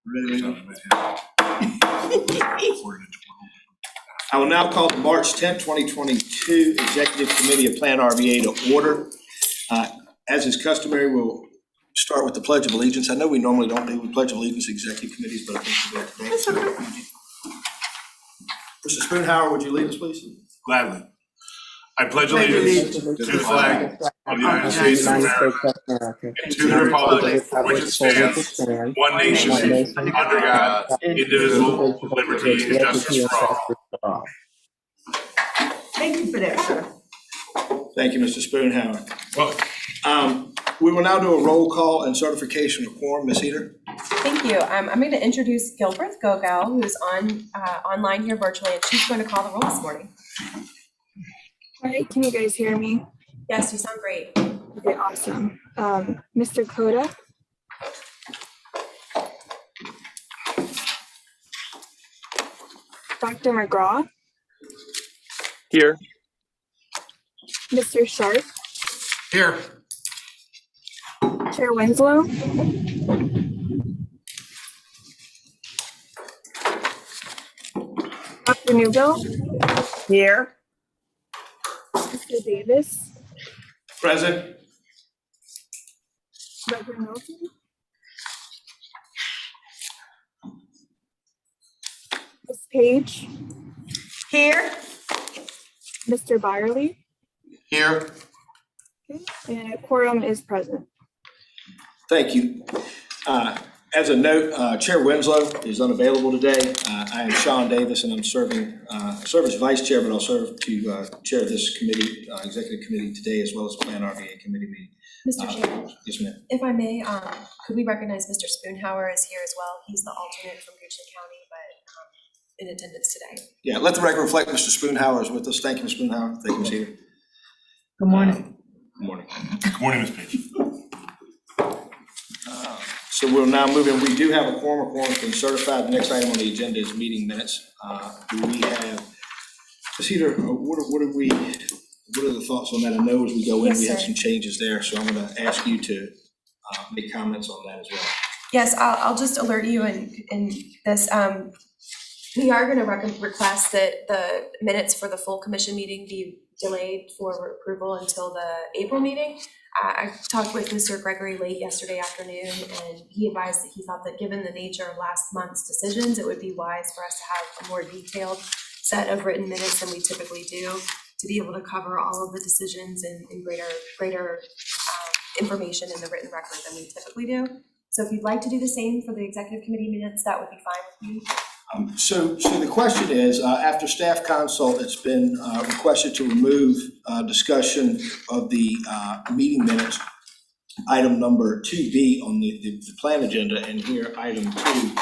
I will now call the March 10th, 2022 Executive Committee of PlanRVA to order. As is customary, we'll start with the Pledge of Allegiance. I know we normally don't do the Pledge of Allegiance executive committees, but I think we're there today. Mr. Spoonhour, would you lead us, please? Gladly. I pledge allegiance to the flag of the United States of America and to the republic for which it stands, one nation, under God, indivisible, with liberty and justice for all. Thank you for that, sir. Thank you, Mr. Spoonhour. Welcome. We will now do a roll call and certification of quorum. Ms. Heater? Thank you. I'm going to introduce Gilbert Gogel, who's online here virtually, and she's going to call the roll this morning. All right, can you guys hear me? Yes, you sound great. Okay, awesome. Mr. Koda. Dr. McGraw. Here. Mr. Sharp. Here. Chair Winslow. Dr. Newbill. Here. Mr. Davis. Present. Dr. Milton. Ms. Page. Here. Mr. Byerly. Here. Okay, and a quorum is present. Thank you. As a note, Chair Winslow is unavailable today. I am Sean Davis, and I'm serving, serve as vice chair, but I'll serve to chair this committee, executive committee today, as well as PlanRVA committee meeting. Mr. Chairman, Yes, ma'am. if I may, could we recognize Mr. Spoonhour is here as well? He's the alternate from Goochland County, but in attendance today. Yeah, let the record reflect Mr. Spoonhour is with us. Thank you, Ms. Spoonhour. Thank you, Ms. Heater. Good morning. Good morning. Good morning, Ms. Page. So we'll now move in. We do have a quorum. A quorum has been certified. The next item on the agenda is meeting minutes. Do we have, Ms. Heater, what are the thoughts on that? I know as we go in, Yes, we have sir. some changes there, so I'm going to ask you to make comments on that as well. Yes, I'll just alert you in this. We are going to request that the minutes for the full commission meeting be delayed for approval until the April meeting. I talked with Mr. Gregory late yesterday afternoon, and he advised that he thought that given the nature of last month's decisions, it would be wise for us to have a more detailed set of written minutes than we typically do, to be able to cover all of the decisions in greater information in the written record than we typically do. So if you'd like to do the same for the executive committee minutes, that would be fine with me. So the question is, after staff consult, it's been requested to remove discussion of the meeting minutes, item number 2B on the plan agenda, and here item 2 on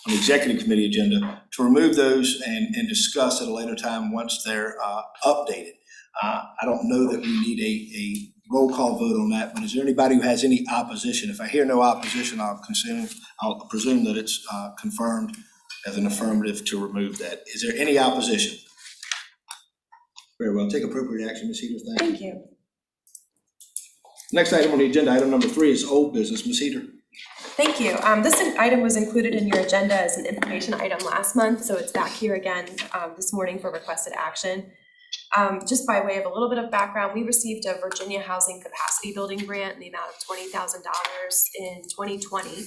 the executive committee agenda, to remove those and discuss at a later time once they're updated. I don't know that we need a roll call vote on that, but is there anybody who has any opposition? If I hear no opposition, I'll presume that it's confirmed as an affirmative to remove that. Is there any opposition? Very well, take appropriate action, Ms. Heater, thank you. Thank you. Next item on the agenda, item number 3 is old business. Ms. Heater. Thank you. This item was included in your agenda as an information item last month, so it's back here again this morning for requested action. Just by way of a little bit of background, we received a Virginia Housing Capacity Building Grant in the amount of $20,000 in 2020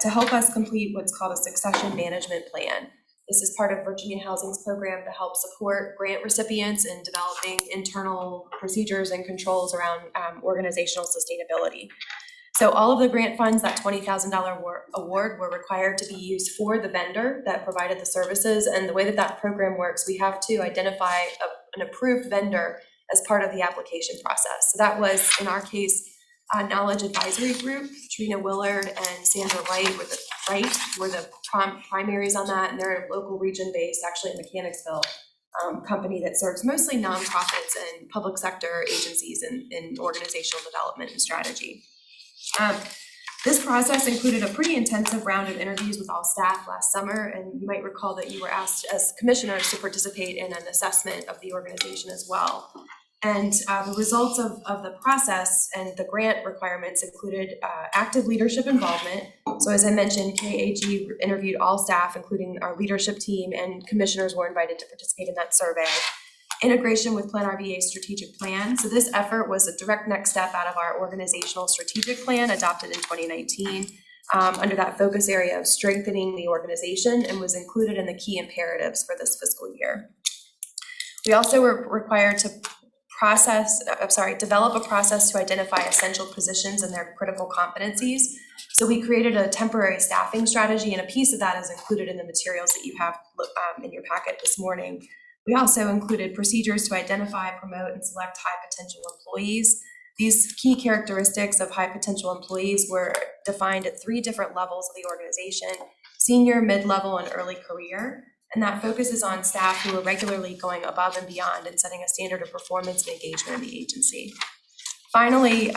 to help us complete what's called a succession management plan. This is part of Virginia Housing's program to help support grant recipients in developing internal procedures and controls around organizational sustainability. So all of the grant funds, that $20,000 award, were required to be used for the vendor that provided the services. And the way that that program works, we have to identify an approved vendor as part of the application process. So that was, in our case, Knowledge Advisory Group. Trina Willard and Sandra Wright were the primaries on that, and they're a local region-based, actually in Mechanicsville, company that serves mostly nonprofits and public sector agencies in organizational development and strategy. This process included a pretty intensive round of interviews with all staff last summer, and you might recall that you were asked as commissioners to participate in an assessment of the organization as well. And the results of the process and the grant requirements included active leadership involvement. So as I mentioned, KAG interviewed all staff, including our leadership team, and commissioners were invited to participate in that survey. Integration with PlanRVA's strategic plan. So this effort was a direct next step out of our organizational strategic plan adopted in 2019 under that focus area of strengthening the organization, and was included in the key imperatives for this fiscal year. We also were required to develop a process to identify essential positions and their critical competencies. So we created a temporary staffing strategy, and a piece of that is included in the materials that you have in your packet this morning. We also included procedures to identify, promote, and select high potential employees. These key characteristics of high potential employees were defined at 3 different levels of the organization: senior, mid-level, and early career. And that focuses on staff who are regularly going above and beyond and setting a standard of performance and engagement in the agency. Finally,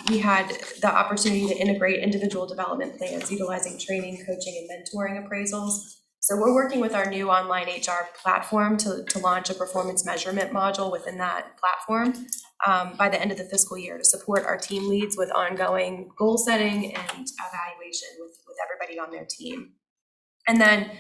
we had the opportunity to integrate individual development plans utilizing training, coaching, and mentoring appraisals. So we're working with our new online HR platform to launch a performance measurement module within that platform by the end of the fiscal year to support our team leads with ongoing goal setting and evaluation with everybody on their team. And then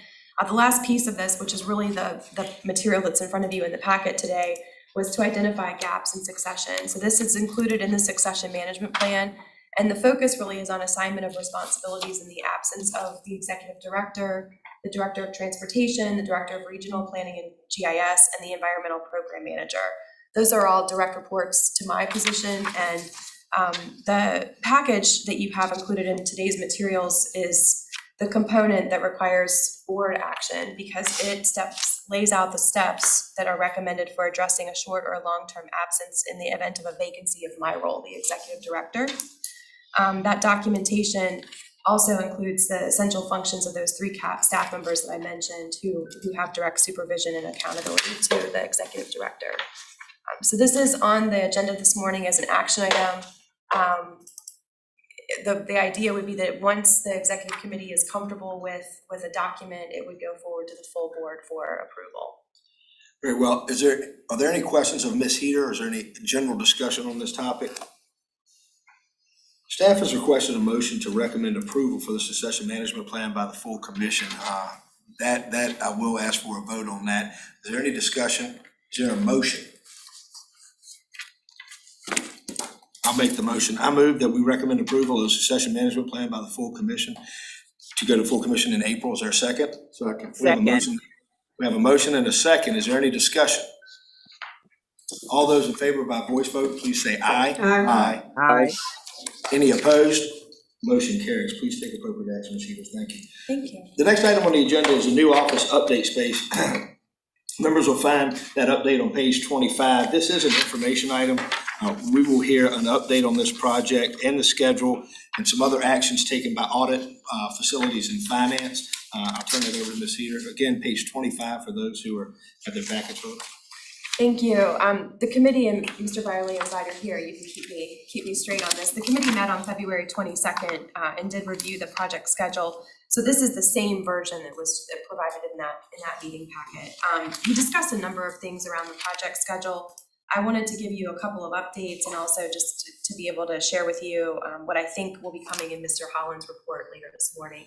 the last piece of this, which is really the material that's in front of you in the packet today, was to identify gaps in succession. So this is included in the succession management plan, and the focus really is on assignment of responsibilities in the absence of the executive director, the director of transportation, the director of regional planning and GIS, and the environmental program manager. Those are all direct reports to my position, and the package that you have included in today's materials is the component that requires board action, because it lays out the steps that are recommended for addressing a short or long-term absence in the event of a vacancy of my role, the executive director. That documentation also includes the essential functions of those 3 staff members that I mentioned who have direct supervision and accountability to the executive director. So this is on the agenda this morning as an action item. The idea would be that once the executive committee is comfortable with a document, it would go forward to the full board for approval. Very well. Are there any questions of Ms. Heater, or is there any general discussion on this topic? Staff has requested a motion to recommend approval for the succession management plan by the full commission. That I will ask for a vote on that. Is there any discussion? Is there a motion? I'll make the motion. I move that we recommend approval of the succession management plan by the full commission to go to full commission in April. Is there a second? Second. We have a motion and a second. Is there any discussion? All those in favor by voice vote, please say aye. Aye. Aye. Any opposed? Motion carries. Please take appropriate action, Ms. Heater. Thank you. Thank you. The next item on the agenda is a new office update space. Members will find that update on page 25. This is an information item. We will hear an update on this project and the schedule and some other actions taken by audit, facilities, and finance. I'll turn it over to Ms. Heater. Again, page 25 for those who have their packets on. Thank you. The committee, and Mr. Byerly and Side are here, you can keep me straight on this. The committee met on February 22nd and did review the project schedule. So this is the same version that was provided in that meeting packet. We discussed a number of things around the project schedule. I wanted to give you a couple of updates and also just to be able to share with you what I think will be coming in Mr. Holland's report later this morning.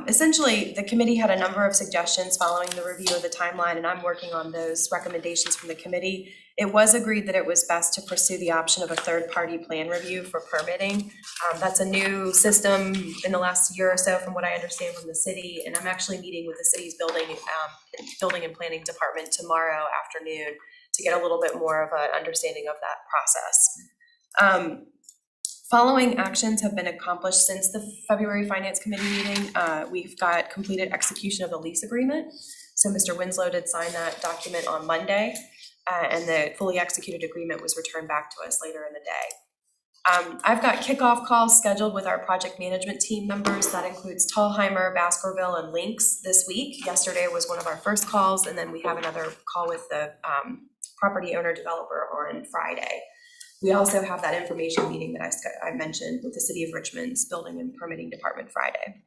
Essentially, the committee had a number of suggestions following the review of the timeline, and I'm working on those recommendations from the committee. It was agreed that it was best to pursue the option of a third-party plan review for permitting. That's a new system in the last year or so, from what I understand from the city, and I'm actually meeting with the city's building and planning department tomorrow afternoon to get a little bit more of an understanding of that process. Following actions have been accomplished since the February Finance Committee meeting. We've got completed execution of the lease agreement. So Mr. Winslow did sign that document on Monday, and the fully executed agreement was returned back to us later in the day. I've got kickoff calls scheduled with our project management team members. That includes Tallheimer, Baskerville, and Lynx this week. Yesterday was one of our first calls, and then we have another call with the property owner developer on Friday. We also have that information meeting that I mentioned with the City of Richmond's Building and Permitting Department Friday.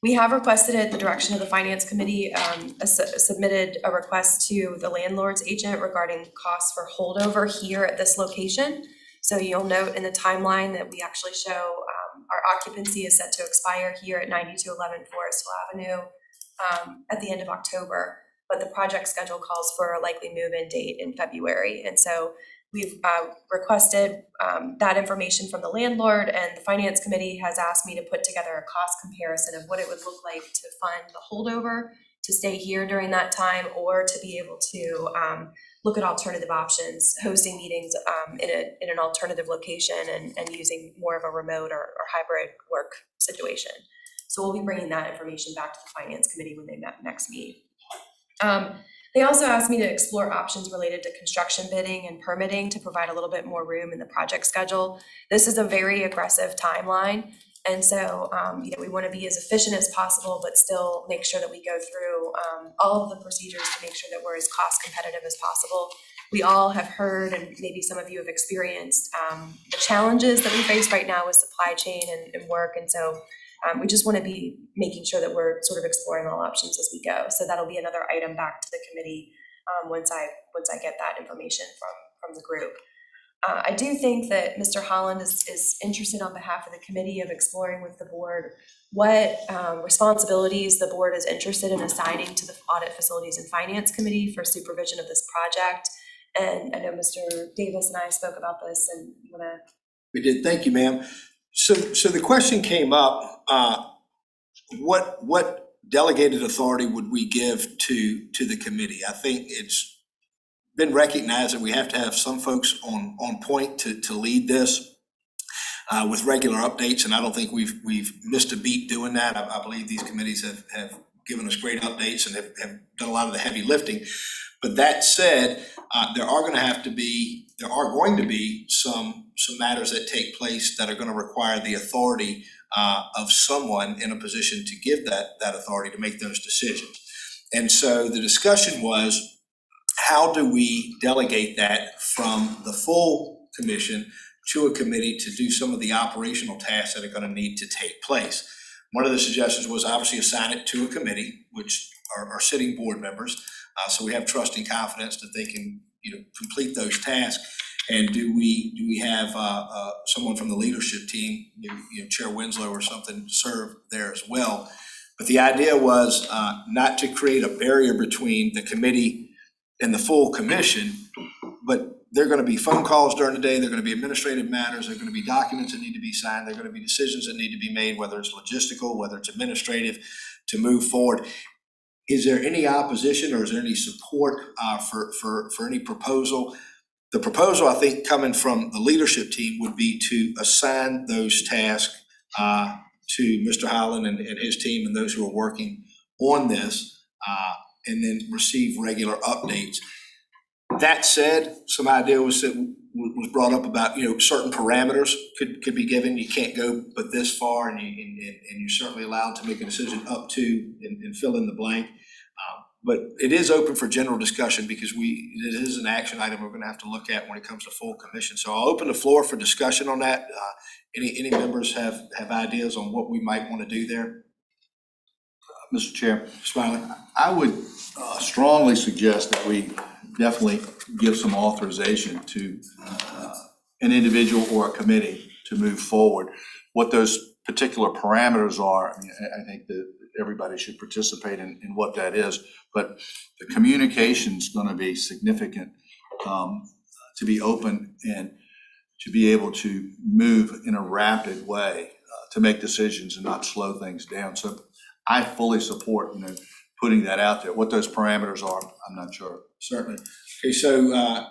We have requested at the direction of the Finance Committee, submitted a request to the landlord's agent regarding costs for holdover here at this location. So you'll note in the timeline that we actually show our occupancy is set to expire here at 9211 Forest Hill Avenue at the end of October, but the project schedule calls for a likely move-in date in February. And so we've requested that information from the landlord, and the Finance Committee has asked me to put together a cost comparison of what it would look like to fund the holdover, to stay here during that time, or to be able to look at alternative options, hosting meetings in an alternative location and using more of a remote or hybrid work situation. So we'll be bringing that information back to the Finance Committee when they next meet. They also asked me to explore options related to construction bidding and permitting to provide a little bit more room in the project schedule. This is a very aggressive timeline. And so, we want to be as efficient as possible, but still make sure that we go through all of the procedures to make sure that we're as cost competitive as possible. We all have heard, and maybe some of you have experienced, the challenges that we face right now with supply chain and work. And so we just want to be making sure that we're sort of exploring all options as we go. So that'll be another item back to the committee once I get that information from the group. I do think that Mr. Holland is interested on behalf of the committee of exploring with the board what responsibilities the board is interested in assigning to the Audit, Facilities, and Finance Committee for supervision of this project. And I know Mr. Davis and I spoke about this, and you want to... We did, thank you, ma'am. So the question came up, what delegated authority would we give to the committee? I think it's been recognized that we have to have some folks on point to lead this with regular updates, and I don't think we've missed a beat doing that. I believe these committees have given us great updates and have done a lot of the heavy lifting. But that said, there are going to be some matters that take place that are going to require the authority of someone in a position to give that authority to make those decisions. And so the discussion was, how do we delegate that from the full commission to a committee to do some of the operational tasks that are going to need to take place? One of the suggestions was obviously assign it to a committee, which are sitting board members. So we have trust and confidence that they can, complete those tasks. And do we have someone from the leadership team, Chair Winslow or something, serve there as well? But the idea was not to create a barrier between the committee and the full commission, but there are going to be phone calls during the day. There are going to be administrative matters. There are going to be documents that need to be signed. There are going to be decisions that need to be made, whether it's logistical, whether it's administrative, to move forward. Is there any opposition or is there any support for any proposal? The proposal, I think, coming from the leadership team would be to assign those tasks to Mr. Holland and his team and those who are working on this, and then receive regular updates. That said, some idea was brought up about, certain parameters could be given. You can't go but this far, and you're certainly allowed to make a decision up to and fill in the blank. But it is open for general discussion because it is an action item we're going to have to look at when it comes to full commission. So I'll open the floor for discussion on that. Any members have ideas on what we might want to do there? Mr. Chair, Smiley. I would strongly suggest that we definitely give some authorization to an individual or a committee to move forward. What those particular parameters are, I think that everybody should participate in what that is, but the communication is going to be significant, to be open and to be able to move in a rapid way to make decisions and not slow things down. So I fully support, putting that out there. What those parameters are, I'm not sure. Certainly. Okay, so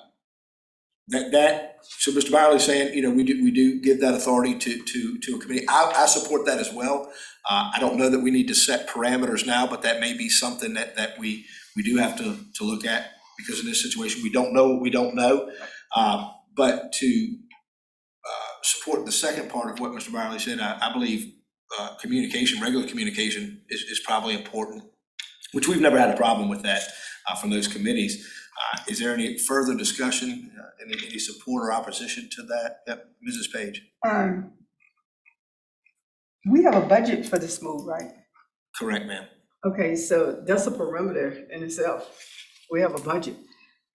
so Mr. Byerly's saying, we do give that authority to a committee. I support that as well. I don't know that we need to set parameters now, but that may be something that we do have to look at, because in this situation we don't know what we don't know. But to support the second part of what Mr. Byerly said, I believe communication, regular communication is probably important, which we've never had a problem with that from those committees. Is there any further discussion, any support or opposition to that? Yep, Mrs. Page. We have a budget for this move, right? Correct, ma'am. Okay, so that's a perimeter in itself. We have a budget.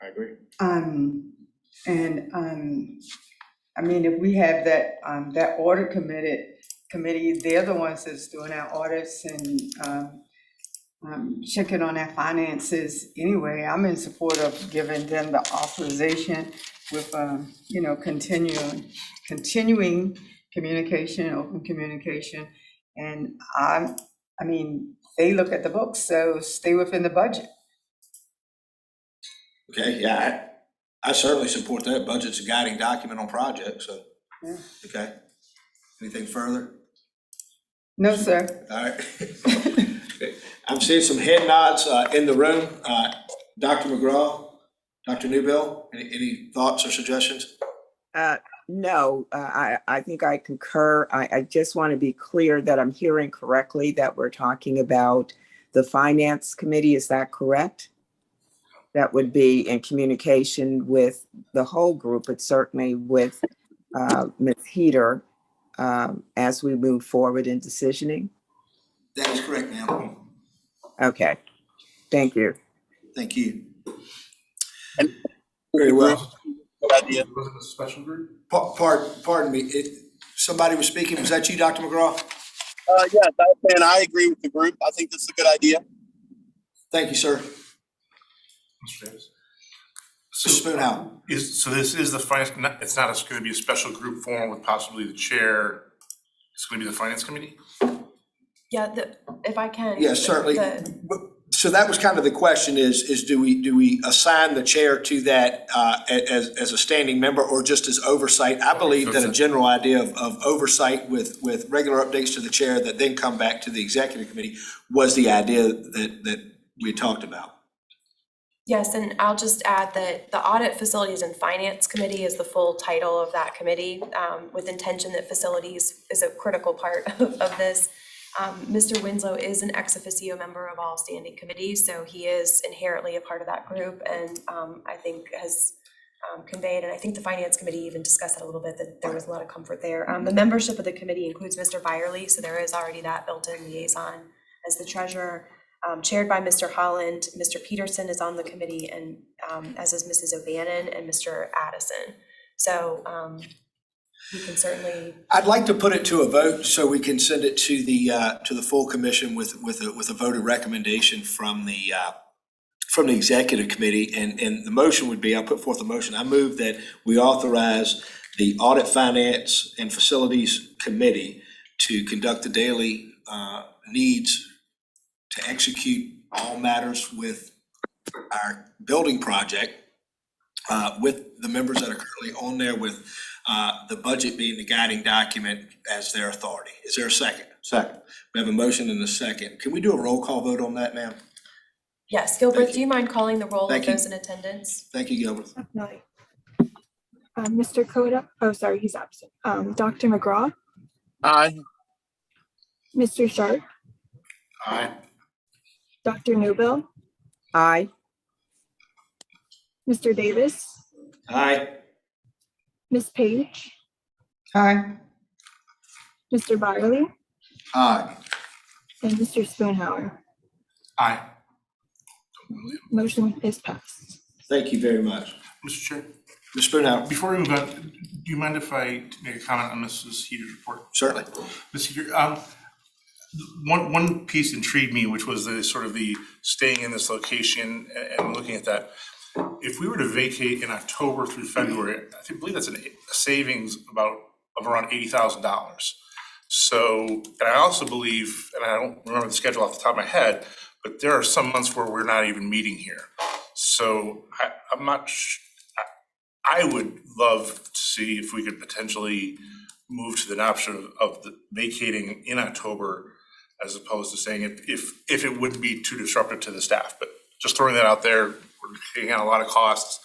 I agree. I mean, if we have that, that audit committee, they're the ones that's doing our audits and, checking on our finances. Anyway, I'm in support of giving them the authorization with, continuing communication, open communication. And I mean, they look at the books, so stay within the budget. Okay, yeah, I certainly support that. Budget's a guiding document on projects, so, Yeah. okay. Anything further? No, sir. All right. Okay. I'm seeing some head nods in the room. Dr. McGraw, Dr. Newbill, any thoughts or suggestions? No, I think I concur. I just want to be clear that I'm hearing correctly that we're talking about the Finance Committee. Is that correct? That would be in communication with the whole group, but certainly with Ms. Heater as we move forward in decisioning? That is correct, ma'am. Okay, thank you. Thank you. And Very well. Good idea. Was it a special group? Pardon me, somebody was speaking. Was that you, Dr. McGraw? Yes, and I agree with the group. I think this is a good idea. Thank you, sir. Mr. Davis? Mr. Spoonhouse. So this is the finance, it's not going to be a special group form with possibly the chair. It's going to be the finance committee? Yeah, if I can. Yes, certainly. So that was kind of the question is do we assign the chair to that as a standing member or just as oversight? I believe that a general idea of oversight with regular updates to the chair that then come back to the executive committee was the idea that we talked about. Yes, and I'll just add that the Audit, Facilities, and Finance Committee is the full title of that committee, with intention that facilities is a critical part of this. Mr. Winslow is an ex officio member of all standing committees, so he is inherently a part of that group, and I think has conveyed, and I think the Finance Committee even discussed it a little bit, that there was a lot of comfort there. The membership of the committee includes Mr. Byerly, so there is already that built-in liaison as the treasurer. Chaired by Mr. Holland, Mr. Peterson is on the committee, and as is Mrs. O'Bannon and Mr. Addison. So we can certainly. I'd like to put it to a vote so we can send it to the full commission with a voted recommendation from the executive committee. And the motion would be, I'll put forth a motion. I move that we authorize the Audit, Finance, and Facilities Committee to conduct the daily needs to execute all matters with our building project, with the members that are currently on there, with the budget being the guiding document as their authority. Is there a second? Second. We have a motion and a second. Can we do a roll call vote on that, ma'am? Yes, Gilbert, do you mind calling the roll of Thank you. those in attendance? Thank you, Gilbert. Definitely. Mr. Coda, oh, sorry, he's absent. Dr. McGraw, Aye. Mr. Sharp, Aye. Dr. Newbill, Aye. Mr. Davis, Aye. Ms. Page, Hi. Mr. Byerly, Aye. and Mr. Spoonhour. Aye. Motion is passed. Thank you very much. Mr. Chair, Ms. Spoonhouse, before we move on, do you mind if I make a comment on Mrs. Heater's report? certainly. Ms. Heater, one piece intrigued me, which was the sort of the staying in this location and looking at that. If we were to vacate in October through February, I believe that's a savings of around $80,000. So, and I also believe, and I don't remember the schedule off the top of my head, but there are some months where we're not even meeting here. So I'm not, I would love to see if we could potentially move to the option of the vacating in October, as opposed to saying if it wouldn't be too disruptive to the staff. But just throwing that out there, we're taking out a lot of costs.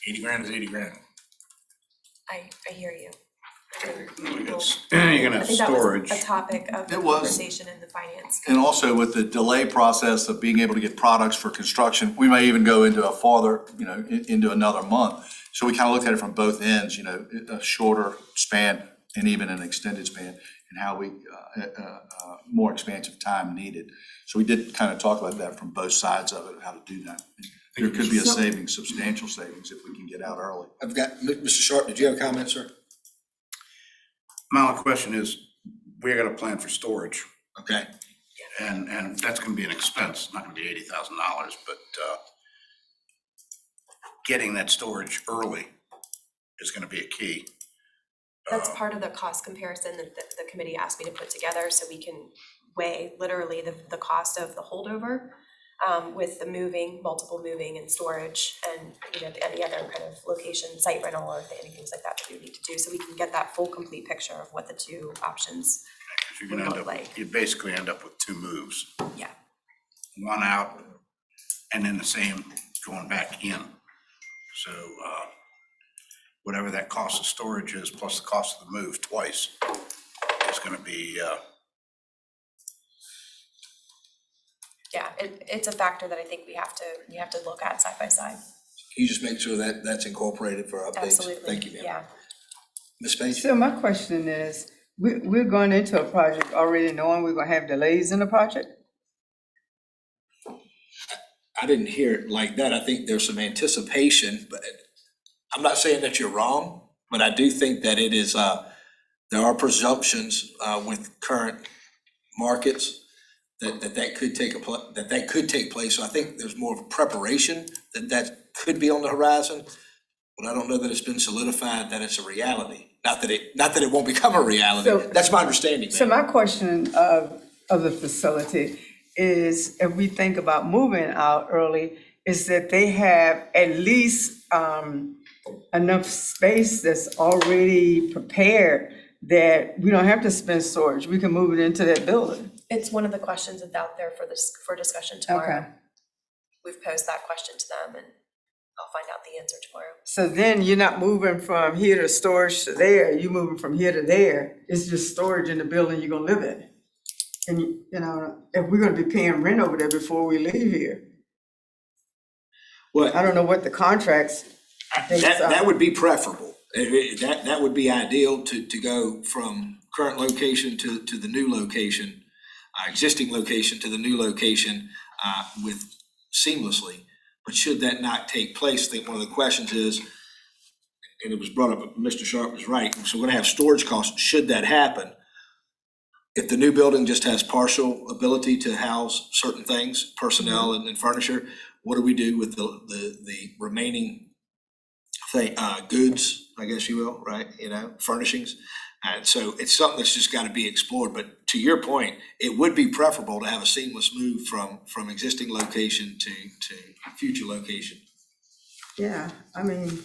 80 grand is 80 grand. I hear you. You're gonna I have think storage. that was a topic of It was. conversation in the finance. And also with the delay process of being able to get products for construction, we may even go into a farther, into another month. So we kind of looked at it from both ends, a shorter span and even an extended span, and how we, more expansive time needed. So we did kind of talk about that from both sides of it, how to do that. There could be a savings, substantial savings, if we can get out early. I've got, Mr. Sharp, did you have a comment, sir? My only question is, we're gonna plan for storage, Okay. and that's gonna be an expense, not gonna be $80,000, but getting that storage early is gonna be a key. That's part of the cost comparison that the committee asked me to put together, so we can weigh literally the cost of the holdover with the moving, multiple moving and storage, and any other kind of location, site rental, or any things like that we need to do, so we can get that full complete picture of what the two options. You're gonna end up, you basically end up with two moves. Yeah. One out, and then the same going back in. So whatever that cost of storage is, plus the cost of the move twice, is gonna be, Yeah, it's a factor that I think we have to look at side by side. Can you just make sure that that's incorporated for updates? Absolutely. Thank you, ma'am. Yeah. Ms. Page? So my question is, we're going into a project already knowing we're gonna have delays in the project? I didn't hear it like that. I think there's some anticipation, but I'm not saying that you're wrong, but I do think that it is, there are presumptions with current markets that could take place. So I think there's more of a preparation that could be on the horizon, but I don't know that it's been solidified that it's a reality. Not that it won't become a reality. So- That's my understanding, So ma'am. my question of the facility is, if we think about moving out early, is that they have at least enough space that's already prepared that we don't have to spend storage, we can move it into that building. It's one of the questions that's out there for discussion tomorrow. Okay. We've posed that question to them, and I'll find out the answer tomorrow. So then you're not moving from here to storage to there, you're moving from here to there. It's just storage in the building you're gonna live in. And you know, if we're gonna be paying rent over there before we leave here, Well, I don't know what the contracts. that would be preferable. That would be ideal to go from current location to the new location, existing location to the new location with seamlessly. But should that not take place, I think one of the questions is, and it was brought up, Mr. Sharp was right, so we're gonna have storage costs, should that happen. If the new building just has partial ability to house certain things, personnel and furniture, what do we do with the remaining goods, I guess you will, right, furnishings? And so it's something that's just gotta be explored, but to your point, it would be preferable to have a seamless move from existing location to future location. Yeah, I mean,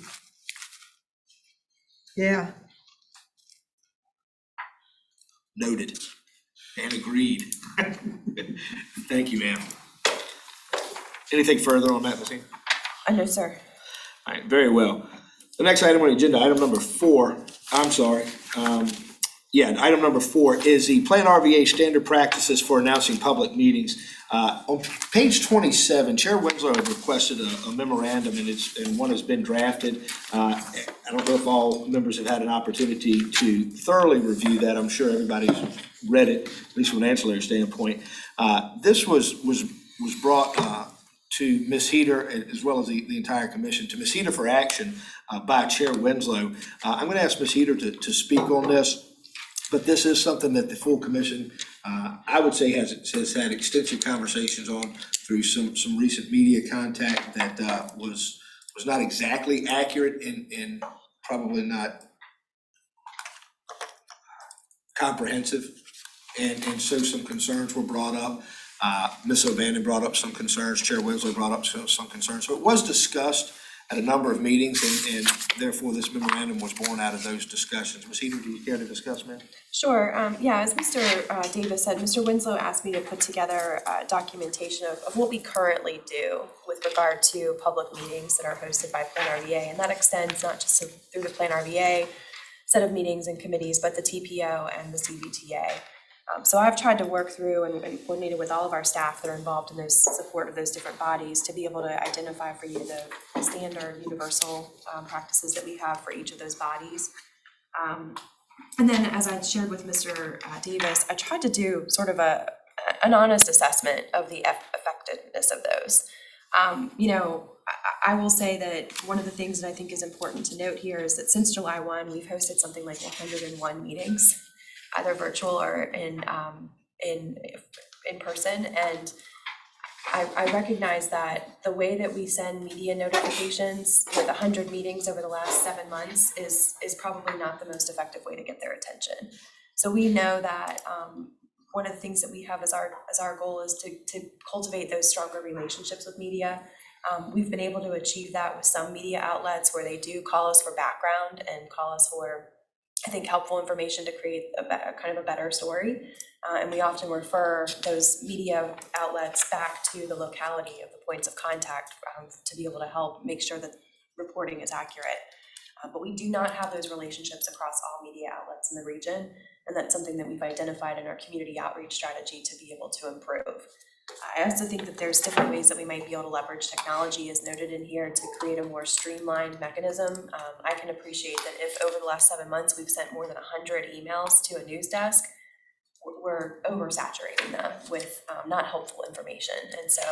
yeah. Noted and agreed. Thank you, ma'am. Anything further on that, Ms. Ingram? No, sir. All right, very well. The next item on the agenda, item number 4, item number 4 is the PlanRVA standard practices for announcing public meetings. On page 27, Chair Winslow had requested a memorandum, and one has been drafted. I don't know if all members have had an opportunity to thoroughly review that. I'm sure everybody's read it, at least from an ancillary standpoint. This was brought to Ms. Heater, as well as the entire commission, to Ms. Heater for action by Chair Winslow. I'm going to ask Ms. Heater to speak on this, but this is something that the full commission, I would say, has had extensive conversations on through some recent media contact that was not exactly accurate and probably not comprehensive. And so some concerns were brought up. Ms. O'Bannon brought up some concerns, Chair Winslow brought up some concerns. So it was discussed at a number of meetings, and therefore this memorandum was born out of those discussions. Ms. Heater, do you care to discuss, ma'am? Sure. As Mr. Davis said, Mr. Winslow asked me to put together documentation of what we currently do with regard to public meetings that are hosted by PlanRVA, and that extends not just through the PlanRVA set of meetings and committees, but the TPO and the CBTA. So I've tried to work through and coordinated with all of our staff that are involved in those support of those different bodies to be able to identify for you the standard universal practices that we have for each of those bodies. And then, as I shared with Mr. Davis, I tried to do sort of an honest assessment of the effectiveness of those. I will say that one of the things that I think is important to note here is that since July 1, we've hosted something like 101 meetings, either virtual or in person. And I recognize that the way that we send media notifications with 100 meetings over the last 7 months is probably not the most effective way to get their attention. So we know that one of the things that we have as our goal is to cultivate those stronger relationships with media. We've been able to achieve that with some media outlets where they do call us for background and call us for, I think, helpful information to create a better story. And we often refer those media outlets back to the locality of the points of contact to be able to help make sure that reporting is accurate. But we do not have those relationships across all media outlets in the region, and that's something that we've identified in our community outreach strategy to be able to improve. I also think that there's different ways that we might be able to leverage technology, as noted in here, to create a more streamlined mechanism. I can appreciate that if over the last 7 months we've sent more than 100 emails to a news desk, we're oversaturating them with not helpful information. And so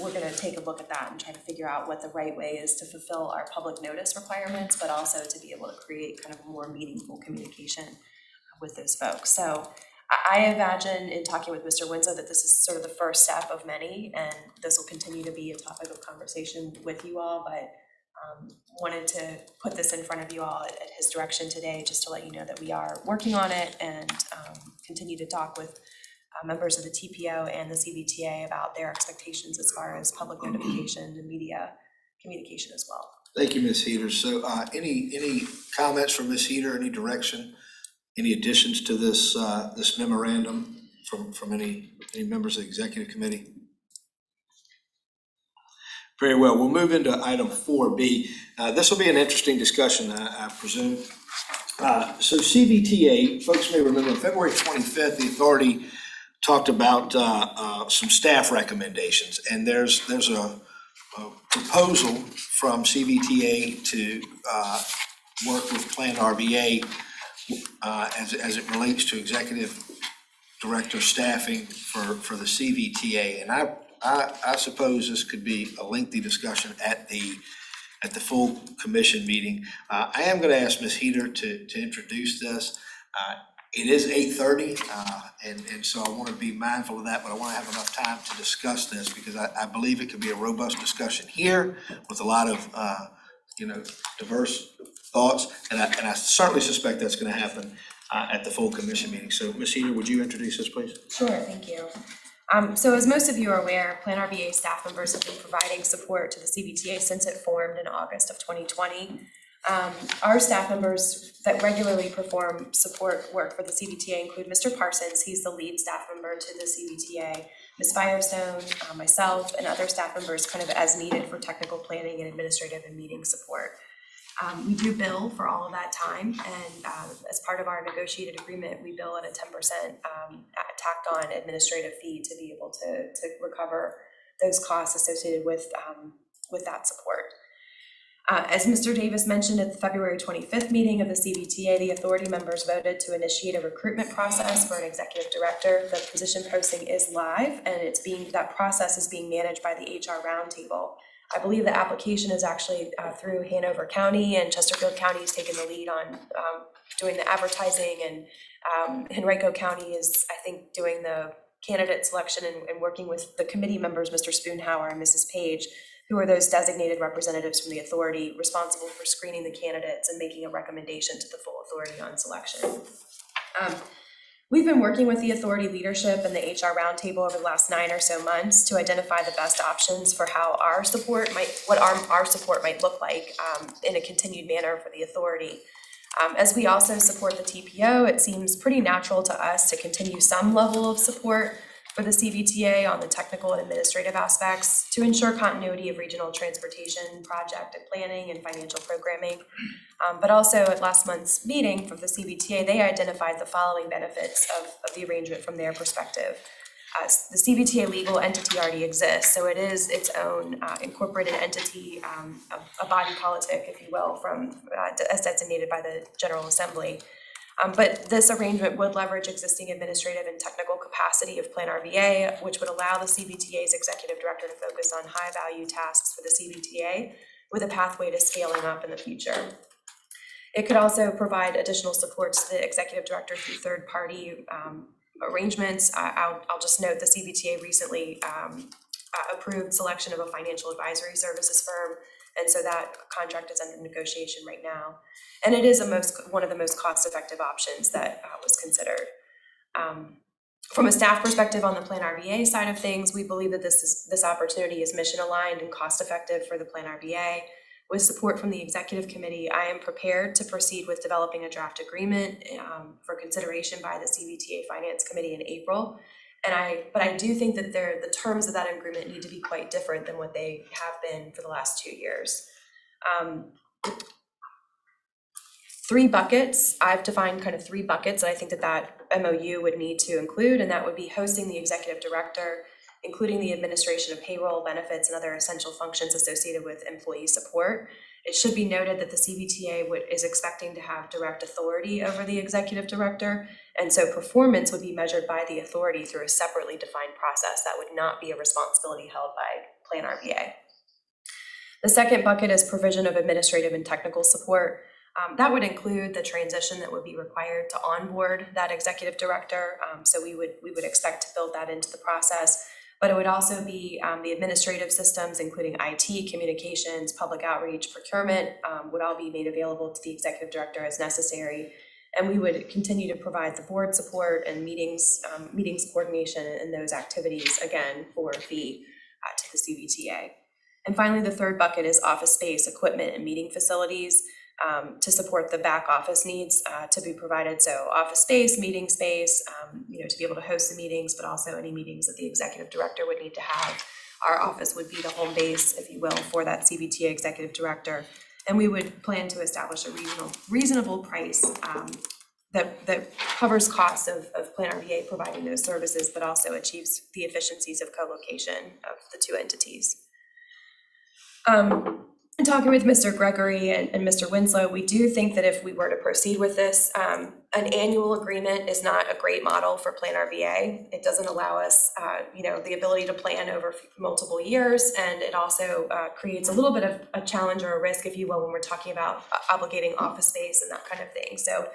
we're going to take a look at that and try to figure out what the right way is to fulfill our public notice requirements, but also to be able to create kind of a more meaningful communication with those folks. So I imagine in talking with Mr. Winslow that this is sort of the first step of many, and this will continue to be a topic of conversation with you all, but wanted to put this in front of you all at his direction today, just to let you know that we are working on it and continue to talk with members of the TPO and the CBTA about their expectations as far as public notification and media communication as well. Thank you, Ms. Heater. So any comments from Ms. Heater, any direction, any additions to this this memorandum from any members of the executive committee? Very well. We'll move into item 4B. This will be an interesting discussion, I presume. So CVTA, folks may remember, on February 25th, the authority talked about some staff recommendations, and there's a proposal from CVTA to work with PlanRVA as it relates to executive director staffing for the CVTA. And I suppose this could be a lengthy discussion at the full commission meeting. I am going to ask Ms. Heater to introduce this. It is 8:30, and so I want to be mindful of that, but I want to have enough time to discuss this because I believe it could be a robust discussion here with a lot of diverse thoughts, and I certainly suspect that's going to happen at the full commission meeting. So Ms. Heater, would you introduce us, please? Sure, thank you. So as most of you are aware, PlanRVA staff members have been providing support to the CVTA since it formed in August of 2020. Our staff members that regularly perform support work for the CVTA include Mr. Parsons, he's the lead staff member to the CVTA, Ms. Firestone, myself, and other staff members kind of as needed for technical planning and administrative and meeting support. We do bill for all of that time, and as part of our negotiated agreement, we bill at a 10% tacked on administrative fee to be able to recover those costs associated with that support. As Mr. Davis mentioned at the February 25th meeting of the CVTA, the authority members voted to initiate a recruitment process for an executive director. The position posting is live, and that process is being managed by the HR roundtable. I believe the application is actually through Hanover County, and Chesterfield County has taken the lead on doing the advertising, and Henrico County is, I think, doing the candidate selection and working with the committee members, Mr. Spoonhour and Mrs. Page, who are those designated representatives from the authority responsible for screening the candidates and making a recommendation to the full authority on selection. We've been working with the authority leadership and the HR roundtable over the last 9 or so months to identify the best options for how our support might look like in a continued manner for the authority. As we also support the TPO, it seems pretty natural to us to continue some level of support for the CVTA on the technical and administrative aspects to ensure continuity of regional transportation, project and planning, and financial programming. But also at last month's meeting for the CVTA, they identified the following benefits of the arrangement from their perspective. The CVTA legal entity already exists, so it is its own incorporated entity, a body politic, if you will, as designated by the General Assembly. But this arrangement would leverage existing administrative and technical capacity of PlanRVA, which would allow the CBTA's executive director to focus on high-value tasks for the CBTA with a pathway to scaling up in the future. It could also provide additional support to the executive director through third-party arrangements. I'll just note the CBTA recently approved selection of a financial advisory services firm, and so that contract is under negotiation right now. And it is one of the most cost-effective options that was considered. From a staff perspective on the PlanRVA side of things, we believe that this opportunity is mission-aligned and cost-effective for the PlanRVA. With support from the executive committee, I am prepared to proceed with developing a draft agreement for consideration by the CBTA Finance Committee in April. But I do think that the terms of that agreement need to be quite different than what they have been for the last 2 years. 3 buckets, I've defined kind of 3 buckets that I think that MOU would need to include, and that would be hosting the executive director, including the administration of payroll, benefits, and other essential functions associated with employee support. It should be noted that the CBTA is expecting to have direct authority over the executive director, and so performance would be measured by the authority through a separately defined process that would not be a responsibility held by PlanRVA. The second bucket is provision of administrative and technical support. That would include the transition that would be required to onboard that executive director. So we would expect to build that into the process. But it would also be the administrative systems, including IT, communications, public outreach, procurement, would all be made available to the executive director as necessary. And we would continue to provide the board support and meetings coordination and those activities, again, for a fee to the CBTA. And finally, the third bucket is office space, equipment, and meeting facilities to support the back office needs to be provided. So office space, meeting space, to be able to host the meetings, but also any meetings that the executive director would need to have. Our office would be the home base, if you will, for that CBTA executive director. And we would plan to establish a reasonable price that covers costs of PlanRVA providing those services, but also achieves the efficiencies of co-location of the 2 entities. In talking with Mr. Gregory and Mr. Winslow, we do think that if we were to proceed with this, an annual agreement is not a great model for PlanRVA. It doesn't allow us, the ability to plan over multiple years, and it also creates a little bit of a challenge or a risk, if you will, when we're talking about obligating office space and that kind of thing. So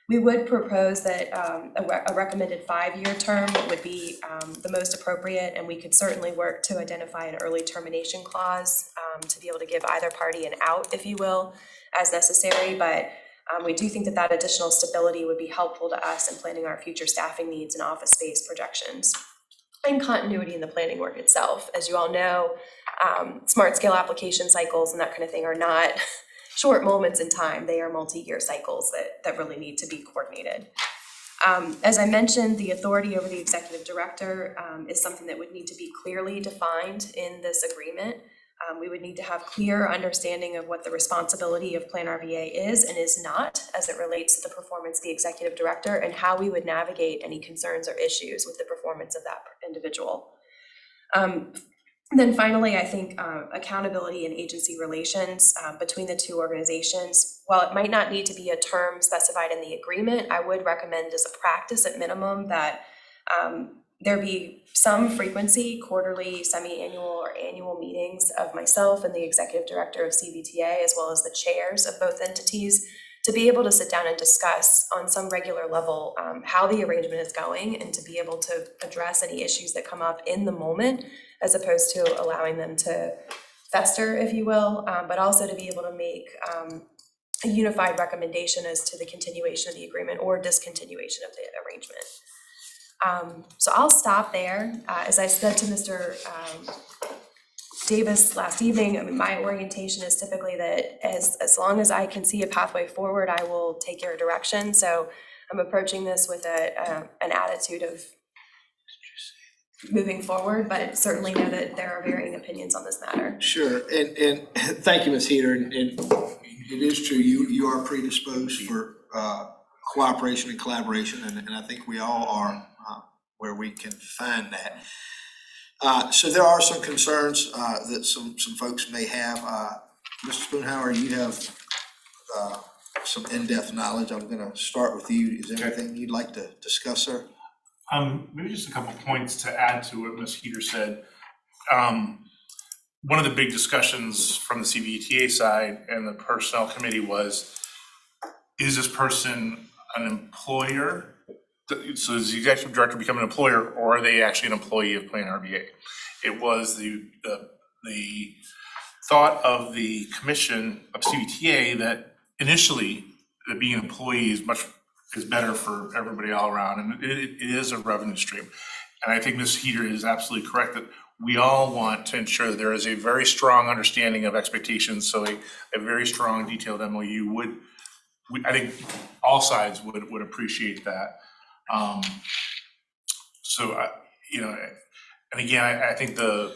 we would propose that a recommended 5-year term would be the most appropriate, and we could certainly work to identify an early termination clause to be able to give either party an out, if you will, as necessary. But we do think that additional stability would be helpful to us in planning our future staffing needs and office space projections and continuity in the planning work itself. As you all know, smart scale application cycles and that kind of thing are not short moments in time. They are multi-year cycles that really need to be coordinated. As I mentioned, the authority over the executive director is something that would need to be clearly defined in this agreement. We would need to have clear understanding of what the responsibility of PlanRVA is and is not as it relates to the performance of the executive director, and how we would navigate any concerns or issues with the performance of that individual. Then finally, I think accountability and agency relations between the 2 organizations. While it might not need to be a term specified in the agreement, I would recommend as a practice at minimum that there be some frequency, quarterly, semi-annual, or annual meetings of myself and the executive director of CBTA, as well as the chairs of both entities, to be able to sit down and discuss on some regular level how the arrangement is going, and to be able to address any issues that come up in the moment, as opposed to allowing them to fester, if you will, but also to be able to make a unified recommendation as to the continuation of the agreement or discontinuation of the arrangement. So I'll stop there. As I said to Mr. Davis last evening, I mean, my orientation is typically that as long as I can see a pathway forward, I will take your direction. So I'm approaching this with an attitude of moving forward, but certainly know that there are varying opinions on this matter. Sure, and thank you, Ms. Heater, and it is true, you are predisposed for cooperation and collaboration, and I think we all are where we can find that. So there are some concerns that some folks may have. Mr. Spoonhauer, you have some in-depth knowledge. I'm gonna start with you. Is there anything you'd like to discuss, sir? Maybe just a couple points to add to what Ms. Heater said. One of the big discussions from the CVTA side and the personnel committee was, is this person an employer? So does the executive director become an employer, or are they actually an employee of PlanRVA? It was the thought of the commission of CVTA that initially that being an employee is better for everybody all around, and it is a revenue stream. And I think Ms. Heater is absolutely correct that we all want to ensure that there is a very strong understanding of expectations, so a very strong detailed MOU I think all sides would appreciate that. And again, I think the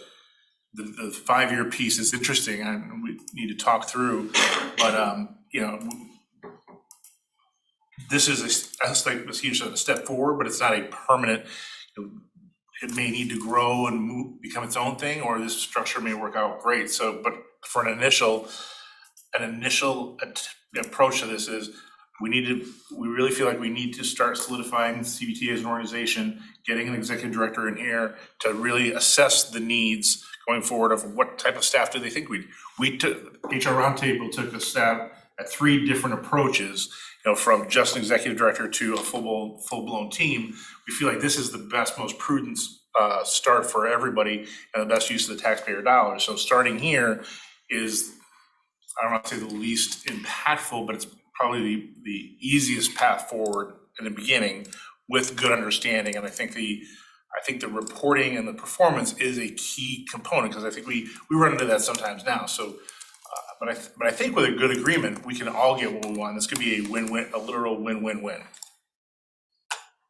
5-year piece is interesting and we need to talk through, but this is like Ms. Heater said, a step forward, but it's not a permanent. It may need to grow and become its own thing, or this structure may work out great. So, but for an initial approach to this is we really feel like we need to start solidifying CVTA as an organization, getting an executive director in here to really assess the needs going forward of what type of staff do they think we took. HR Roundtable took a stab at 3 different approaches, from just an executive director to a full-blown team. We feel like this is the best, most prudent start for everybody and the best use of the taxpayer dollars. So starting here is, I don't want to say the least impactful, but it's probably the easiest path forward in the beginning with good understanding. And I think the reporting and the performance is a key component, because I think we run into that sometimes now. So, but I think with a good agreement, we can all get what we want. This could be a win-win, a literal win-win-win.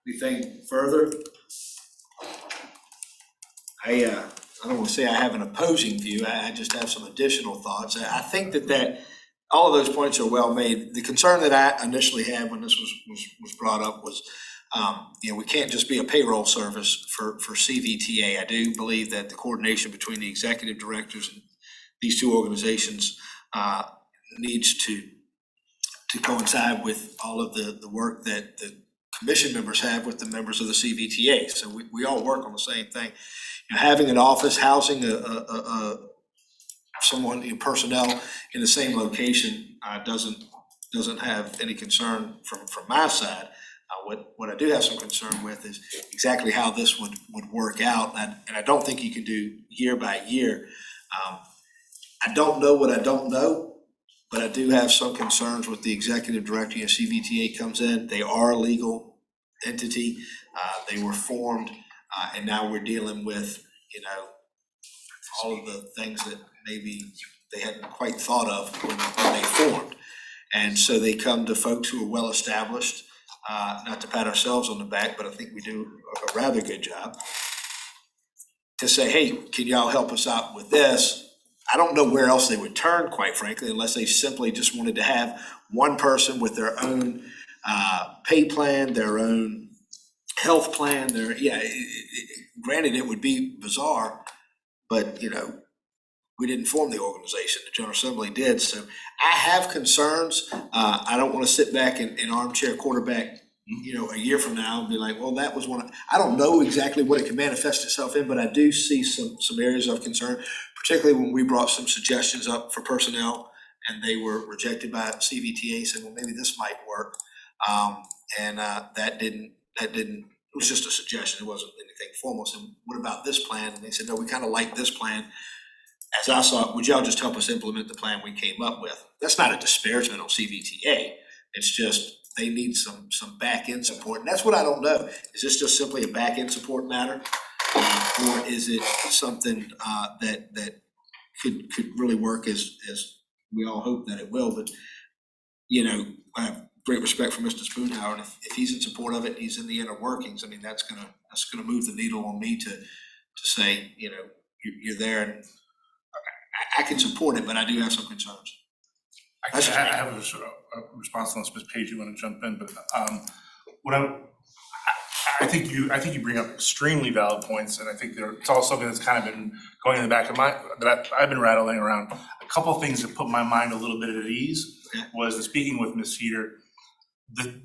Anything further? I don't want to say I have an opposing view. I just have some additional thoughts. I think that all of those points are well made. The concern that I initially had when this was brought up was, we can't just be a payroll service for CVTA. I do believe that the coordination between the executive directors and these 2 organizations needs to coincide with all of the work that the commission members have with the members of the CVTA. So we all work on the same thing. Having an office, housing someone, personnel in the same location doesn't have any concern from my side. What I do have some concern with is exactly how this would work out, and I don't think you can do year by year. I don't know what I don't know, but I do have some concerns with the executive director. CVTA comes in, they are a legal entity, they were formed, and now we're dealing with, all of the things that maybe they hadn't quite thought of when they formed. And so they come to folks who are well established, not to pat ourselves on the back, but I think we do a rather good job, to say, hey, can y'all help us out with this? I don't know where else they would turn, quite frankly, unless they simply just wanted to have one person with their own pay plan, their own health plan. Granted, it would be bizarre, but we didn't form the organization. The General Assembly did. So I have concerns. I don't want to sit back and armchair quarterback, a year from now and be like, well, that was I don't know exactly what it can manifest itself in, but I do see some areas of concern, particularly when we brought some suggestions up for personnel and they were rejected by CVTA, saying, well, maybe this might work. That didn't, it was just a suggestion. It wasn't anything formal. So what about this plan? And they said, no, we kind of like this plan. As I saw it, would y'all just help us implement the plan we came up with? That's not a disparagement on CVTA. It's just they need some back end support. And that's what I don't know. Is this just simply a back end support matter? Or is it something that could really work as we all hope that it will? But, I have great respect for Mr. Spoonhour. And if he's in support of it, he's in the inner workings. I mean, that's gonna move the needle on me to say, you're there, and I can support it, but I do have some concerns. I have a response unless Ms. Page, you want to jump in, but I think you bring up extremely valid points, and I think it's all something that's kind of been going in the back of I've been rattling around. A couple of things that put my mind a little bit at ease was in speaking with Ms. Heater, the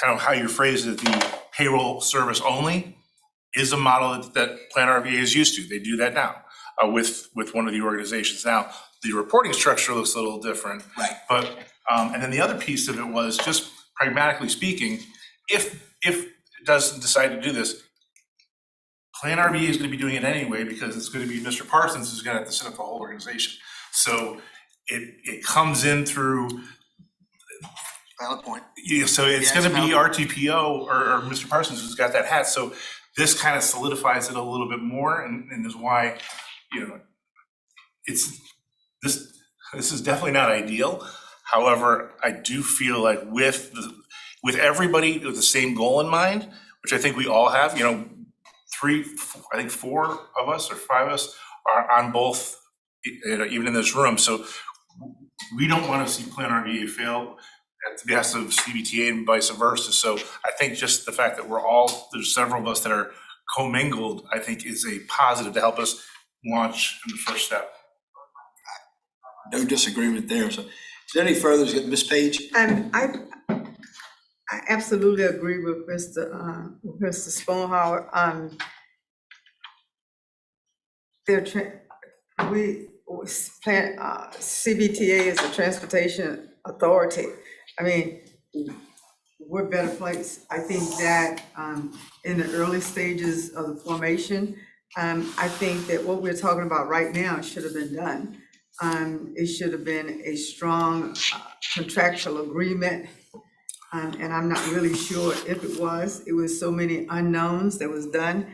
kind of how you phrased it, the payroll service only is a model that PlanRVA is used to. They do that now with one of the organizations. Now, the reporting structure looks a little different. Right. But, and then the other piece of it was just pragmatically speaking, if it doesn't decide to do this, PlanRVA is going to be doing it anyway because it's going to be Mr. Parsons who's going to have to set up a whole organization. So it comes in through. Valid point. Yeah, so it's Yeah, going to be valid. RTPO or Mr. Parsons who's got that hat. So this kind of solidifies it a little bit more, and is why, it's this is definitely not ideal. However, I do feel like with everybody with the same goal in mind, which I think we all have, I think 4 of us or 5 of us are on both, even in this room. So we don't want to see PlanRVA fail at the behest of CBTA and vice versa. So I think just the fact that there's several of us that are commingled, I think is a positive to help us launch in the first step. No disagreement there. So is there any further, Ms. Page? I absolutely agree with Mr. Spoonhour. CBTA is the Transportation Authority. I mean, we're better placed. I think that in the early stages of the formation, I think that what we're talking about right now should have been done. It should have been a strong contractual agreement. And I'm not really sure if it was. It was so many unknowns that was done.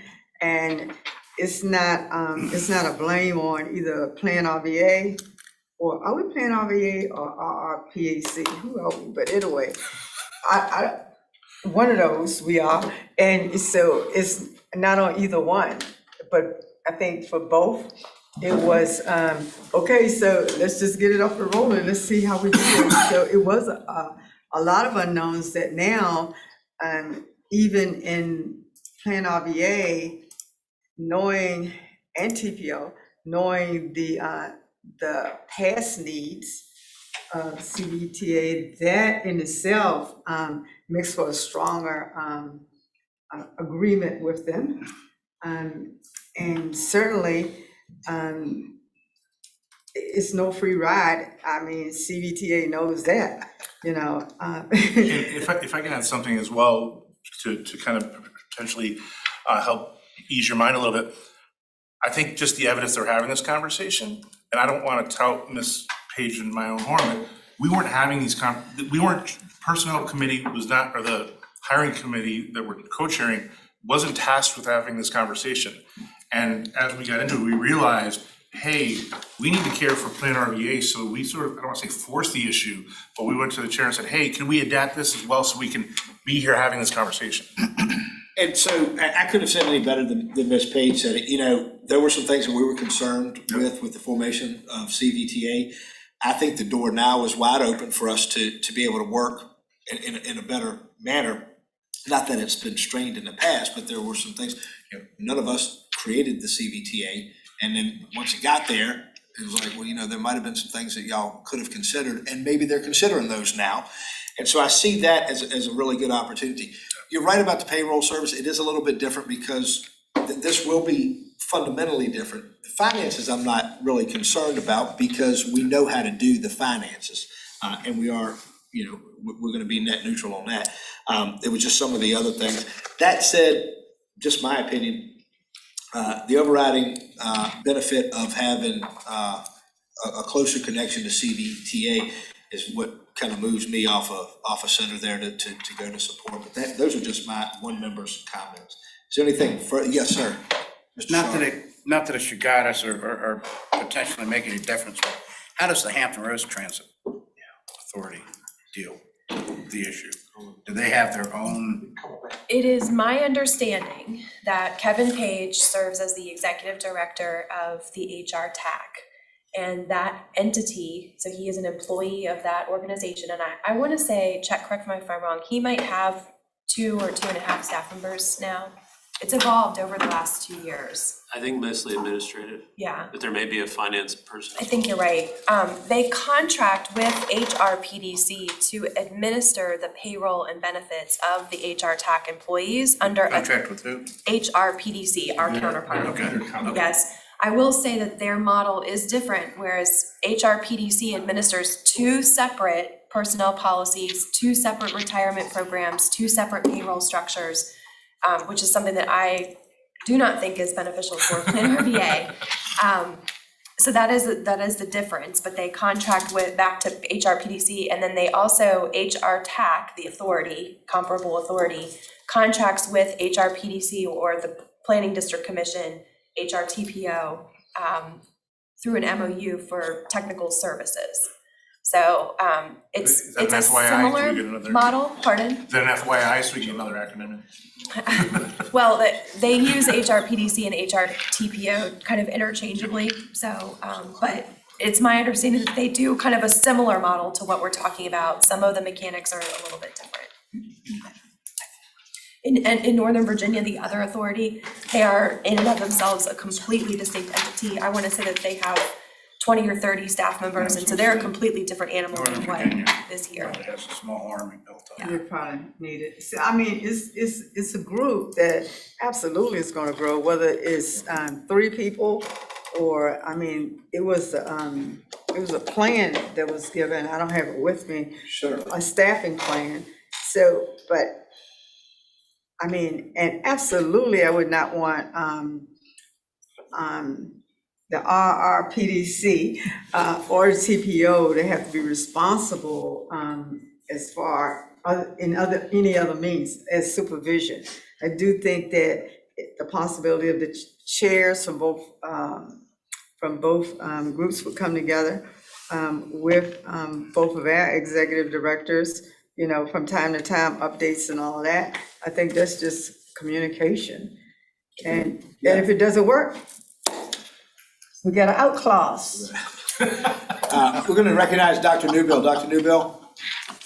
And it's not a blame on either PlanRVA or are we PlanRVA or RRPAC? Who are we? But anyway, one of those we are. And so it's not on either one, but I think for both, it was, okay, so let's just get it up and rolling. Let's see how we do it. So it was a lot of unknowns that now, even in PlanRVA, knowing, and TPO, knowing the past needs of CBTA, that in itself makes for a stronger agreement with them. And certainly, it's no free ride. I mean, CBTA knows that, If I can add something as well to kind of potentially help ease your mind a little bit. I think just the evidence they're having this conversation, and I don't want to tout Ms. Page in my own horn, but we weren't having these personnel committee was not, or the hiring committee that we're co-chairing wasn't tasked with having this conversation. And as we got into it, we realized, hey, we need to care for PlanRVA, so we sort of, I don't want to say force the issue, but we went to the chair and said, hey, can we adapt this as well so we can be here having this conversation? And so I couldn't have said any better than Ms. Page said it. There were some things that we were concerned with the formation of CVTA. I think the door now is wide open for us to be able to work in a better manner. Not that it's been strained in the past, but there were some things, none of us created the CVTA. And then once it got there, it was like, well, there might have been some things that y'all could have considered, and maybe they're considering those now. And so I see that as a really good opportunity. You're right about the payroll service. It is a little bit different because this will be fundamentally different. The finances I'm not really concerned about because we know how to do the finances. And we are, we're gonna be net neutral on that. It was just some of the other things. That said, just my opinion, the overriding benefit of having a closer connection to CVTA is what kind of moves me off of center there to go to support. But those are just my one member's comments. Is there anything further? Yes, sir. Mr. Not that it should guide us or potentially make any difference, but how does the Hampton Roads Transit Authority deal with the issue? Do they have their own? It is my understanding that Kevin Page serves as the executive director of the HR TAC. And that entity, so he is an employee of that organization. And I want to say, correct me if I'm wrong, he might have 2 or 2.5 staff members now. It's evolved over the last 2 years. I think mostly administrative, Yeah. but there may be a finance person. I think you're right. They contract with HRPDC to administer the payroll and benefits of the HR TAC employees under a Contract with who? HRPDC, our counterpart. Okay. Yes, I will say that their model is different, whereas HRPDC administers 2 separate personnel policies, 2 separate retirement programs, 2 separate payroll structures, which is something that I do not think is beneficial for PlanRVA. So that is the difference, but they contract with back to HRPDC, and then they also, HR TAC, the authority, comparable authority, contracts with HRPDC or the Planning District Commission, HRTPO, through an MOU for technical services. So it's a That's why I similar included another. model, pardon? Is that an FYI, so we get another acronym? Well, they use HRPDC and HRTPO kind of interchangeably, so, but it's my understanding that they do kind of a similar model to what we're talking about. Some of the mechanics are a little bit different. In Northern Virginia, the other authority, they are in and of themselves a completely distinct entity. I want to say that they have 20 or 30 staff members, and so they're a completely different animal than what is here. It has a small army built up. You probably need it. So, I mean, it's a group that absolutely is gonna grow, whether it's 3 people or, I mean, it was a plan that was given, I don't have it with me. Sure. A staffing plan, so, but, I mean, and absolutely, I would not want, the RRPDC or TPO, they have to be responsible as far in any other means as supervision. I do think that the possibility of the chairs from both groups would come together with both of our executive directors, you know, from time to time, updates and all of that. I think that's just communication. And if it doesn't work, we got an out clause. We're going to recognize Dr. Newbill. Dr. Newbill?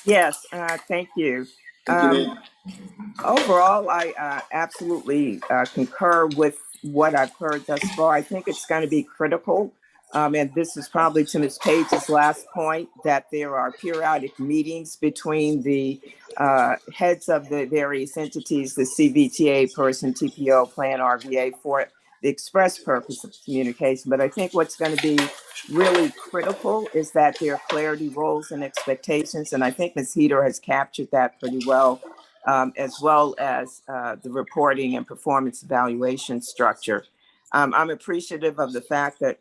Yes, thank you. Overall, I absolutely concur with what I've heard thus far. I think it's going to be critical, and this is probably to Ms. Page's last point, that there are periodic meetings between the heads of the various entities, the CVTA person, TPO, PlanRVA, for the express purpose of communication. But I think what's going to be really critical is that there are clarity, roles, and expectations. And I think Ms. Heater has captured that pretty well as the reporting and performance evaluation structure. I'm appreciative of the fact that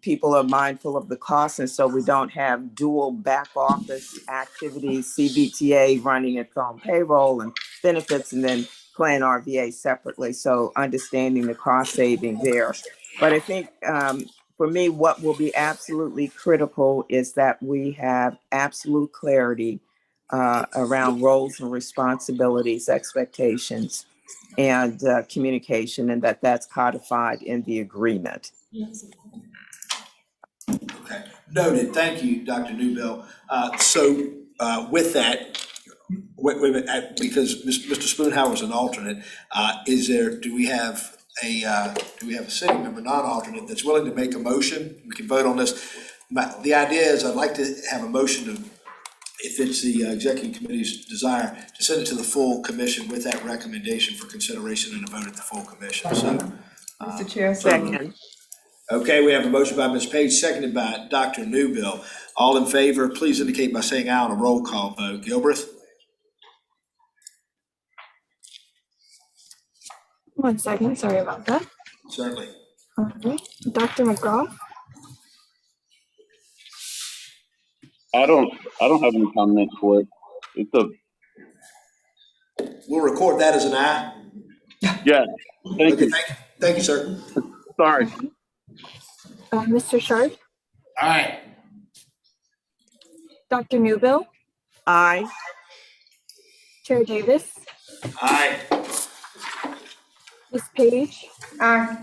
people are mindful of the costs, and so we don't have dual back office activities, CVTA running its own payroll and benefits, and then PlanRVA separately. So understanding the cost saving there. But I think for me, what will be absolutely critical is that we have absolute clarity around roles and responsibilities, expectations, and communication, and that's codified in the agreement. Okay, noted. Thank you, Dr. Newbill. So with that, wait a minute, because Mr. Spoonhour is an alternate, do we have a sitting member, non-alternate, that's willing to make a motion? We can vote on this. The idea is I'd like to have a motion to, if it's the executive committee's desire, to send it to the full commission with that recommendation for consideration and a vote at the full commission. So, Mr. Chair, Second. okay, we have a motion by Ms. Page, seconded by Dr. Newbill. All in favor, please indicate by saying aye on a roll call vote. Gilbreth? 1 second, sorry about that. Certainly. All right, Dr. McGraw, I don't have any comment for it. We'll record that as an aye. Yeah, thank Okay, you. thank you, sir. Sorry. Mr. Sharp, Aye. Dr. Newbill, Aye. Chair Davis, Aye. Ms. Page, aye.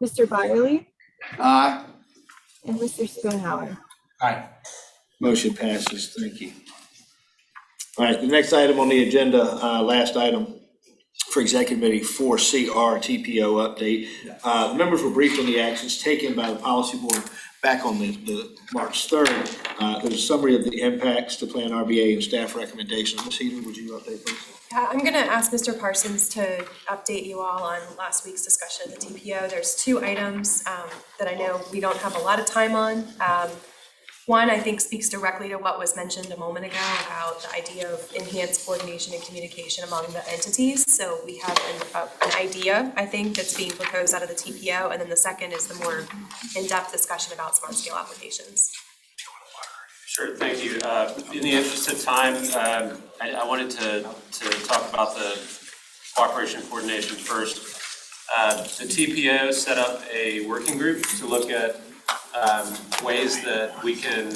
Mr. Byerly, Aye. and Mr. Spoonhour. Aye. Motion passes. Thank you. All right, the next item on the agenda, last item for Executive Committee 4CR TPO update. The members were briefed on the actions taken by the Policy Board back on the March 3rd. There's a summary of the impacts to PlanRVA and staff recommendations. Ms. Healy, would you update please? I'm going to ask Mr. Parsons to update you all on last week's discussion of the TPO. There's two items that I know we don't have a lot of time on. One, I think, speaks directly to what was mentioned a moment ago about the idea of enhanced coordination and communication among the entities. So we have an idea, I think, that's being proposed out of the TPO. And then the second is the more in-depth discussion about smart scale applications. Sure, thank you. In the interest of time, I wanted to talk about the cooperation and coordination first. The TPO set up a working group to look at ways that we can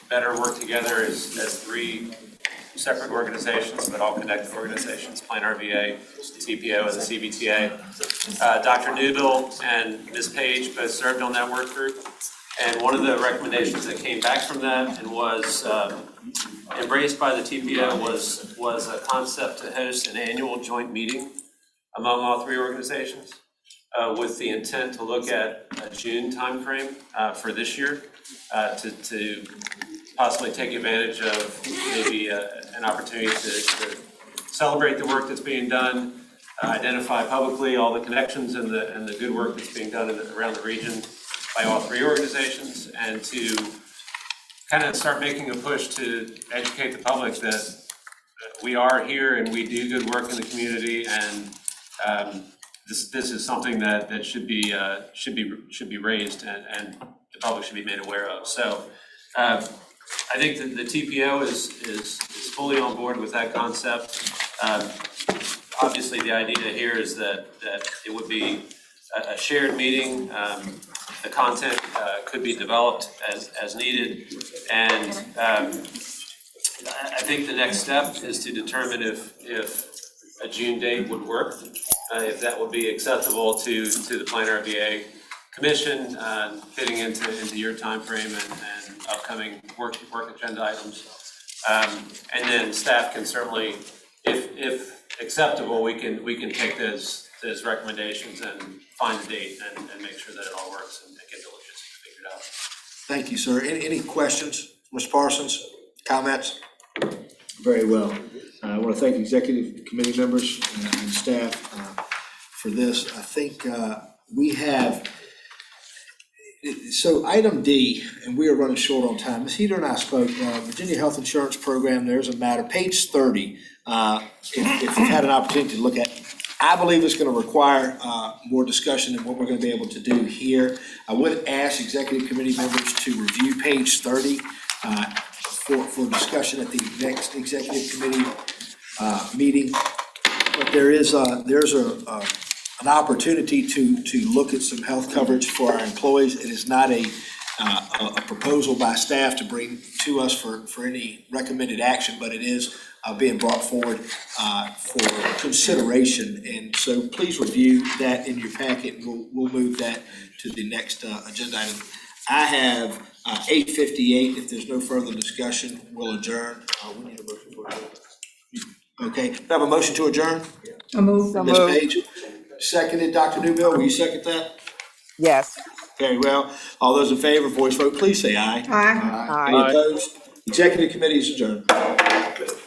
better work together as three separate organizations, but all connected organizations, PlanRVA, TPO, and the CBTA. Dr. Newbill and Ms. Page both served on that work group. And one of the recommendations that came back from that and was embraced by the TPO was a concept to host an annual joint meeting among all three organizations with the intent to look at a June timeframe for this year to possibly take advantage of maybe an opportunity to celebrate the work that's being done, identify publicly all the connections and the good work that's being done around the region by all three organizations, and to kind of start making a push to educate the public that we are here and we do good work in the community, and this is something that should be raised and the public should be made aware of. So I think that the TPO is fully on board with that concept. Obviously, the idea here is that it would be a shared meeting. The content could be developed as needed, and I think the next step is to determine if a June date would work, if that would be acceptable to the PlanRVA Commission, fitting into your timeframe and upcoming work agenda items. And then staff can certainly, if acceptable, we can take those recommendations and find a date and make sure that it all works and get the logistics figured out. Thank you, sir. Any questions, Mr. Parsons? Comments? Very well. I want to thank executive committee members and staff for this. I think we have, so item D, and we are running short on time. Ms. Heater and I spoke, Virginia Health Insurance Program, there's a matter, page 30. If you've had an opportunity to look at, I believe it's going to require more discussion than what we're going to be able to do here. I would ask executive committee members to review page 30 for discussion at the next executive committee meeting. But there's an opportunity to look at some health coverage for our employees. It is not a proposal by staff to bring to us for any recommended action, but it is being brought forward for consideration. And so please review that in your packet. We'll move that to the next agenda item. I have 8:58. If there's no further discussion, we'll adjourn. We need a motion for adjournment. Okay, do I have a motion to adjourn? I move. Ms. Page, seconded. Dr. Newbill, will you second that? Yes. Very well. All those in favor, voice vote, please say aye. Aye. Any opposed? Executive committee is adjourned.